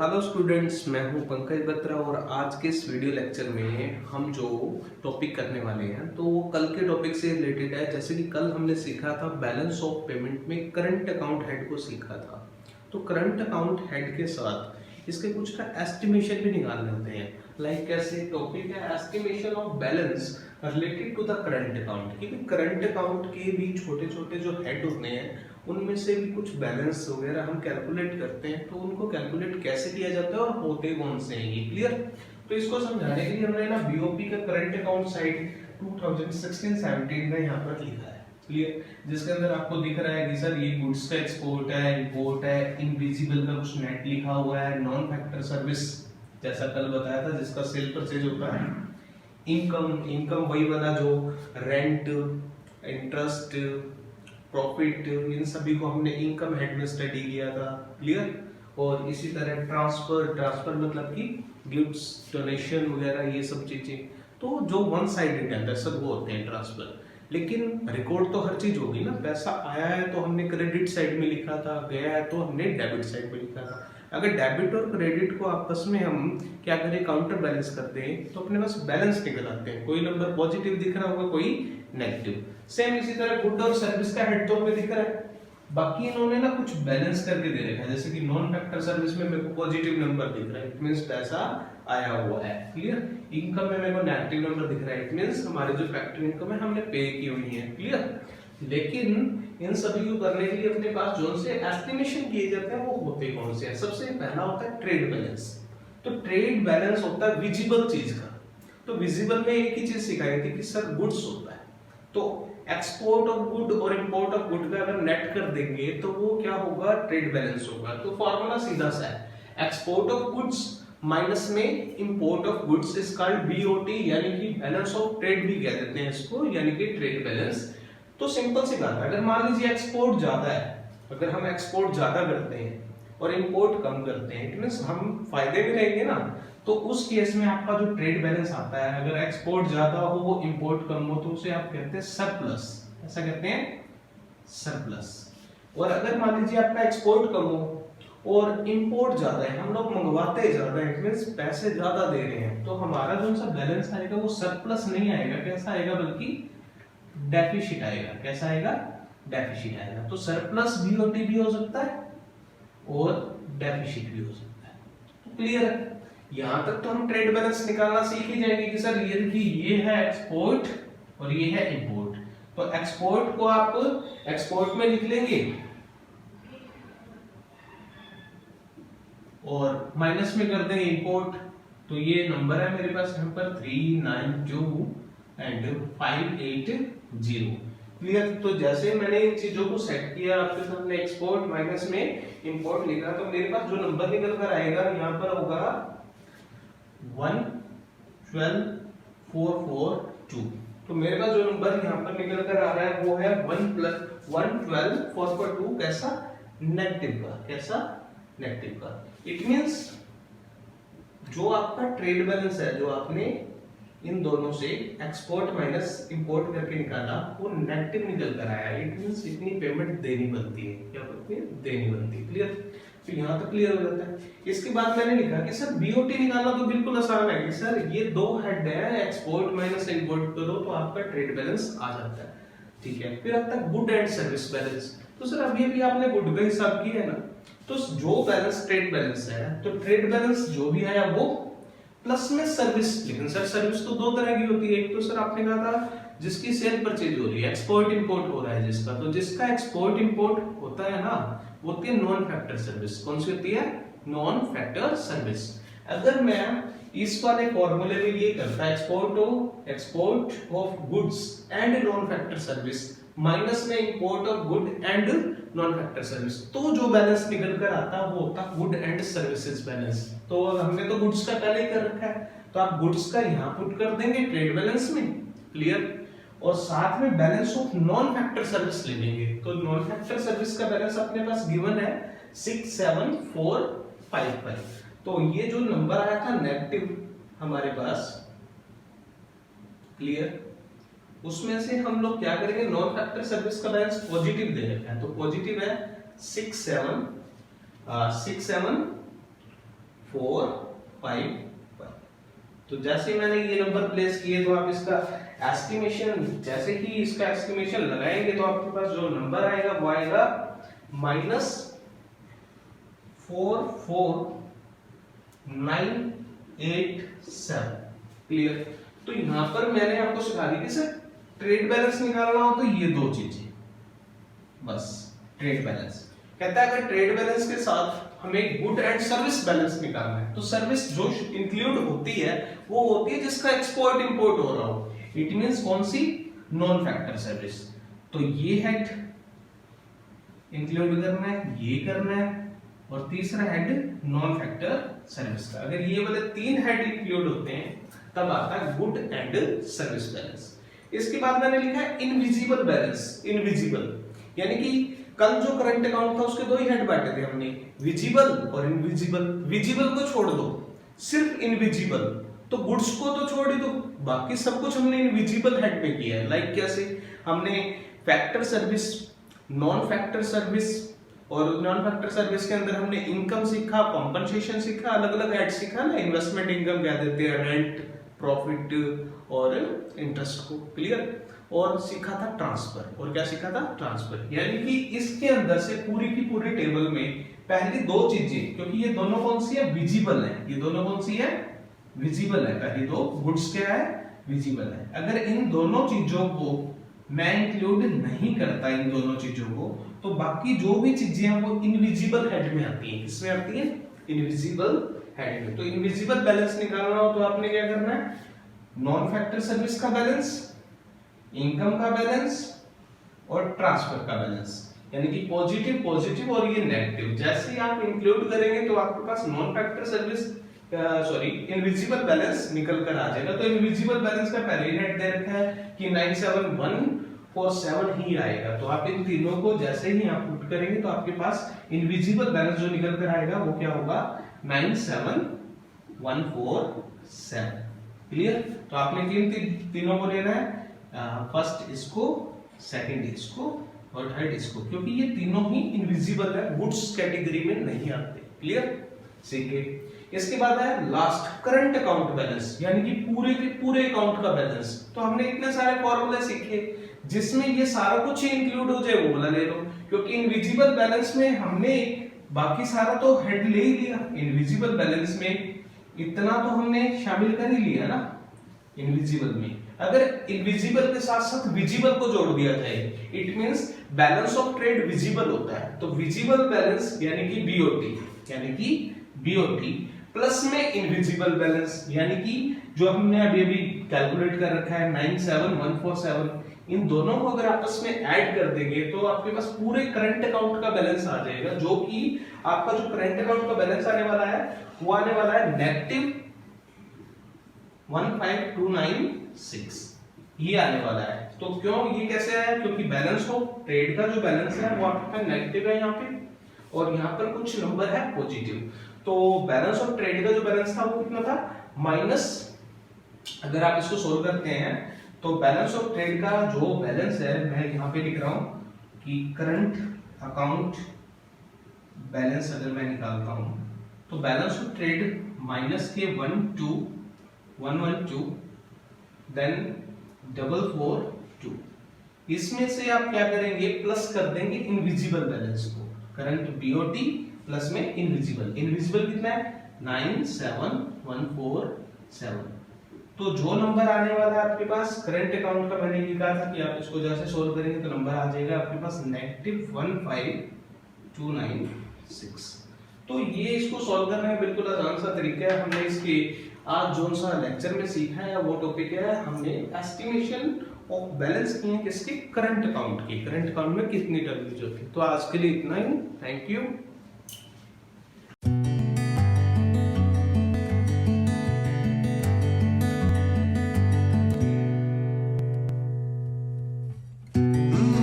Hello students, मैं हूं पंकज बत्रा और आज के इस वीडियो लेक्चर में हम जो टॉपिक करने वाले हैं तो वो कल के टॉपिक से रिलेटेड है। जैसे कि कल हमने सीखा था बैलेंस ऑफ पेमेंट में करंट अकाउंट हेड को सीखा था। तो करंट अकाउंट हेड के साथ इसके कुछ का एस्टिमेशन भी निकालने होते हैं। लाइक कैसे टॉपिक है estimation of balance related to the current account, क्योंकि करंट अकाउंट के भी छोटे छोटे जो हेड होते हैं उनमें से भी कुछ बैलेंस वगैरह हम कैलकुलेट करते हैं। तो उनको कैलकुलेट कैसे किया जाता है और होते कौन से हैं, ये क्लियर। तो इसको समझाने के लिए हमने ना बीओपी का करंट अकाउंट साइड 2016-17 का यहाँ पर लिखा है, क्लियर। जिसके अंदर आपको दिख रहा है कि सर ये गुड्स का एक्सपोर्ट है, इंपोर्ट है, इनविजिबल का कुछ नेट लिखा हुआ है, नॉन फैक्टर सर्विस जैसा कल बताया था जिसका सेल परचेज होता है, इनकम वही वाला जो रेंट, इंटरेस्ट, प्रॉफिट, इन सभी को हमने इनकम हेड में स्टडी किया था, क्लियर। और इसी तरह ट्रांसफर मतलब कि गिफ्ट्स, डोनेशन वगैरह ये सब चीजें तो जो वन साइडेड है दरअसल वो होते हैं ट्रांसफर। लेकिन रिकॉर्ड तो हर चीज होगी ना, पैसा आया है तो हमने क्रेडिट साइड में लिखा था, गया है तो हमने डेबिट साइड में लिखा था। अगर डेबिट और क्रेडिट को आपस में हम क्या करें, काउंटर बैलेंस करते हैं तो अपने पास बैलेंस निकल आते हैं। कोई नंबर पॉजिटिव दिख रहा होगा, कोई नेगेटिव। सेम इसी तरह गुड और सर्विस का हेड तो हमें दिख रहा है, बाकी इन्होंने ना कुछ बैलेंस करके दे रखा है। जैसे कि नॉन फैक्टर सर्विस में मेरे को पॉजिटिव नंबर दिख रहा है, इट मींस पैसा आया हुआ है, क्लियर। इनकम में मेरे को नेगेटिव नंबर दिख रहा है, इट मींस हमारी जो फैक्टर इनकम है हमने पे की हुई है, क्लियर। लेकिन इन सभी को करने के लिए अपने पास जो से एस्टिमेशन किए जाते हैं वो होते कौन से हैं। सबसे पहला होता है ट्रेड बैलेंस। तो ट्रेड बैलेंस होता है विजिबल चीज का। तो विजिबल में एक ही चीज सिखाई थी कि सर गुड्स होता है, तो एक्सपोर्ट ऑफ गुड और इंपोर्ट ऑफ गुड का अगर नेट कर देंगे तो वो क्या होगा, ट्रेड बैलेंस होगा। तो फॉर्मूला सीधा सा है, एक्सपोर्ट ऑफ गुड्स माइनस में import of goods is called BOT, यानी कि बैलेंस ऑफ ट्रेड भी कह देते हैं इसको, यानी कि ट्रेड बैलेंस। तो सिंपल सी बात है, अगर मान लीजिए एक्सपोर्ट ज्यादा है, अगर हम एक्सपोर्ट ज्यादा करते हैं और इंपोर्ट कम करते हैं, इट मींस हम फायदे में रहेंगे ना। तो उस केस में आपका जो ट्रेड बैलेंस आता है, अगर एक्सपोर्ट ज्यादा हो इंपोर्ट कम हो तो उसे आप कहते हैं सरप्लस। ऐसा कहते हैं सरप्लस। और अगर मान लीजिए आपका एक्सपोर्ट कम हो और इंपोर्ट ज्यादा है, हम लोग मंगवाते ज्यादा है, इट मींस पैसे ज्यादा दे रहे हैं, तो हमारा जो सा बैलेंस आएगा वो सरप्लस नहीं आएगा, कैसा आएगा, बल्कि डेफिसिट आएगा। कैसा आएगा, डेफिसिट आएगा। तो सरप्लस बीओटी भी हो सकता है और डेफिसिट भी हो सकता है। तो क्लियर है, यहां तक तो हम ट्रेड बैलेंस निकालना सीख ही जाएंगे कि सर ये देखिए ये है एक्सपोर्ट और ये है इंपोर्ट। तो एक्सपोर्ट को आप एक्सपोर्ट में लिख लेंगे और माइनस में कर देंगे इंपोर्ट। तो ये नंबर है मेरे पास यहाँ पर 392 एंड 580, क्लियर। तो जैसे मैंने इन चीजों को सेट किया आपके सामने, एक्सपोर्ट माइनस में इंपोर्ट लिखा, तो मेरे पास जो नंबर निकल कर आएगा यहाँ पर होगा 112,442। तो मेरे पास जो नंबर यहाँ पर निकल कर आ रहा है वो है 112,442, कैसा, नेगेटिव का। कैसा, नेगेटिव का। इट मींस जो आपका ट्रेड बैलेंस है, जो आपने इन दोनों से एक्सपोर्ट माइनस इंपोर्ट करके निकाला, वो नेगेटिव निकल कर आया। इट मींस इतनी पेमेंट देनी बनती है, क्या बनती है, देनी बनती है, क्लियर। तो यहाँ तक क्लियर हो जाता है। इसके बाद मैंने लिखा कि सर बीओटी निकालना तो बिल्कुल आसान है कि सर ये दो हेड है, एक्सपोर्ट माइनस इंपोर्ट करो तो आपका ट्रेड बैलेंस आ जाता है, ठीक है। फिर आता है गुड एंड सर्विस बैलेंस। तो सर अभी आपने गुड का हिसाब किया है ना, तो जो बैलेंस ट्रेड बैलेंस है, तो ट्रेड बैलेंस जो भी आया वो प्लस में सर्विस। लेकिन सर सर्विस तो दो तरह की होती है, एक तो सर आपने कहा था जिसकी सेल परचेज हो रही है, एक्सपोर्ट इंपोर्ट हो रहा है जिसका, तो जिसका एक्सपोर्ट इंपोर्ट होता है ना वो होती है नॉन फैक्टर सर्विस। कौन सी होती है, नॉन फैक्टर सर्विस। अगर मैं इस वाले फॉर्मूले में ये करता export of goods and non factor service minus में import of good and non factor service, तो जो बैलेंस निकल कर आता वो होता गुड एंड सर्विसेज बैलेंस। तो हमने तो गुड्स का पहले ही कर रखा है, तो आप गुड्स का यहां पुट कर देंगे ट्रेड बैलेंस में, क्लियर। और साथ में balance of non factor service ले लेंगे। तो नॉन फैक्टर सर्विस का बैलेंस अपने पास गिवन है 67455। तो ये जो नंबर आया था नेगेटिव हमारे पास, क्लियर, उसमें से हम लोग क्या करेंगे, नॉन फैक्टर सर्विस का बैलेंस पॉजिटिव दे रखा है, तो पॉजिटिव है 67 451। तो जैसे ही मैंने ये नंबर प्लेस किए तो आप इसका एस्टिमेशन, जैसे ही इसका एस्टिमेशन लगाएंगे तो आपके पास जो नंबर आएगा वो आएगा -44,987। क्लियर। तो यहां पर मैंने आपको सिखा दी कि सर ट्रेड बैलेंस निकालना हो तो ये दो चीजें बस। ट्रेड बैलेंस कहता है अगर ट्रेड बैलेंस के साथ हमें गुड एंड सर्विस बैलेंस निकालना है तो सर्विस जो इंक्लूड होती है वो होती है जिसका एक्सपोर्ट इंपोर्ट हो रहा हो। इट मींस कौन सी? Non factor service. तो ये हेड इंक्लूड करना है, ये करना है, और तीसरा हेड नॉन फैक्टर सर्विस का। अगर ये वाले तीन हेड इंक्लूड होते हैं तब आता है गुड एंड सर्विस बैलेंस। इसके बाद मैंने लिखा है इनविजिबल बैलेंस। इनविजिबल यानी कि कल जो करंट अकाउंट था उसके दो ही हेड बांटे थे हमने, विजिबल और इनविजिबल। विजिबल को छोड़ दो, सिर्फ इनविजिबल, तो गुड्स को तो छोड़ ही दो, बाकी सब कुछ हमने इनविजिबल हेड पे किया है। लाइक कैसे? हमने factor service, non factor service, और नॉन फैक्टर सर्विस के अंदर हमने इनकम सीखा, कॉम्पनसेशन सीखा, अलग अलग हेड सीखा ना। इन्वेस्टमेंट इनकम क्या देते हैं, रेंट, प्रॉफिट और इंटरेस्ट को। क्लियर। और सीखा था ट्रांसफर। और क्या सीखा था? ट्रांसफर। यानी कि इसके अंदर से पूरी की पूरी टेबल में पहली दो चीजें, क्योंकि ये दोनों कौन सी है? विजिबल है। ये दोनों कौन सी है? विजिबल है। पहली दो गुड्स क्या है? विजिबल है। अगर इन दोनों चीजों को मैं इंक्लूड नहीं करता, इन दोनों चीजों को, तो बाकी जो भी चीजें हैं वो इनविजिबल हेड में आती हैं। किसमें आती है? इनविजिबल हेड में। तो इनविजिबल बैलेंस निकालना हो तो आपने क्या करना है? नॉन फैक्टर सर्विस का बैलेंस, इनकम का बैलेंस और ट्रांसफर का बैलेंस। यानी कि पॉजिटिव पॉजिटिव और ये नेगेटिव। जैसे ही आप इंक्लूड करेंगे तो आपके पास non factor service invisible balance निकल कर आ जाएगा। तो इनविजिबल बैलेंस का पहले ही नेट दे रखा है कि 97147 ही आएगा। तो आप इन तीनों को जैसे ही आप पुट करेंगे तो आपके पास इनविजिबल बैलेंस जो निकल कर आएगा वो क्या होगा? 97147। क्लियर। तो आपने तीनों को लेना है, फर्स्ट इसको, सेकंड इसको और थर्ड इसको, क्योंकि ये तीनों ही इनविजिबल है, गुड्स कैटेगरी में नहीं आते। क्लियर। सीखे। इसके बाद है लास्ट करंट अकाउंट बैलेंस, यानी कि पूरे के पूरे अकाउंट का बैलेंस। तो हमने इतने सारे फॉर्मूले सीखे जिसमें ये सारा कुछ ही इंक्लूड हो जाए वो वाला ले लो, क्योंकि इनविजिबल बैलेंस में हमने बाकी सारा तो हेड ले ही लिया। इनविजिबल बैलेंस में इतना तो हमने शामिल कर ही लिया ना इनविजिबल में। अगर इनविजिबल के साथ साथ विजिबल को जोड़ दिया जाए, it means balance of trade visible होता है। तो विजिबल बैलेंस यानी कि बीओटी, यानी कि बीओटी प्लस में इनविजिबल बैलेंस, यानी कि जो हमने अभी अभी कैलकुलेट कर रखा है 97147, इन दोनों को अगर आपस में ऐड कर देंगे तो आपके पास पूरे करंट अकाउंट का बैलेंस आ जाएगा, जो कि आपका जो करंट अकाउंट का बैलेंस आने वाला है वो आने वाला है -15,296। ये आने वाला है। तो क्यों ये कैसे आया? क्योंकि बैलेंस ऑफ ट्रेड का जो बैलेंस है वो आपका नेगेटिव है यहाँ पे, और यहाँ पर कुछ नंबर है पॉजिटिव। तो बैलेंस ऑफ ट्रेड का जो बैलेंस था वो कितना था? माइनस, अगर आप इसको सोल्व करते हैं तो बैलेंस ऑफ ट्रेड का जो बैलेंस है मैं यहाँ पे लिख रहा हूं कि करंट अकाउंट बैलेंस अगर मैं निकालता हूं तो बैलेंस ऑफ ट्रेड माइनस के 12112 देन 442, इसमें से आप क्या करेंगे? प्लस कर देंगे इनविजिबल बैलेंस को, करंट बीओटी प्लस में इनविजिबल। इनविजिबल कितना है? 97147। तो जो नंबर आने वाला है आपके पास करंट अकाउंट का, मैंने लिखा था कि आप इसको जैसे सोल्व करेंगे तो नंबर आ जाएगा आपके पास -15296। तो ये इसको सॉल्व करने का बिल्कुल आसान सा तरीका है। हमने इसके आज जो सा लेक्चर में सीखा है वो टॉपिक है, हमने एस्टिमेशन ऑफ बैलेंस किए हैं किसके? करंट अकाउंट के। करंट अकाउंट में कितनी टर्म्स होती है। तो आज के लिए इतना ही। Thank you.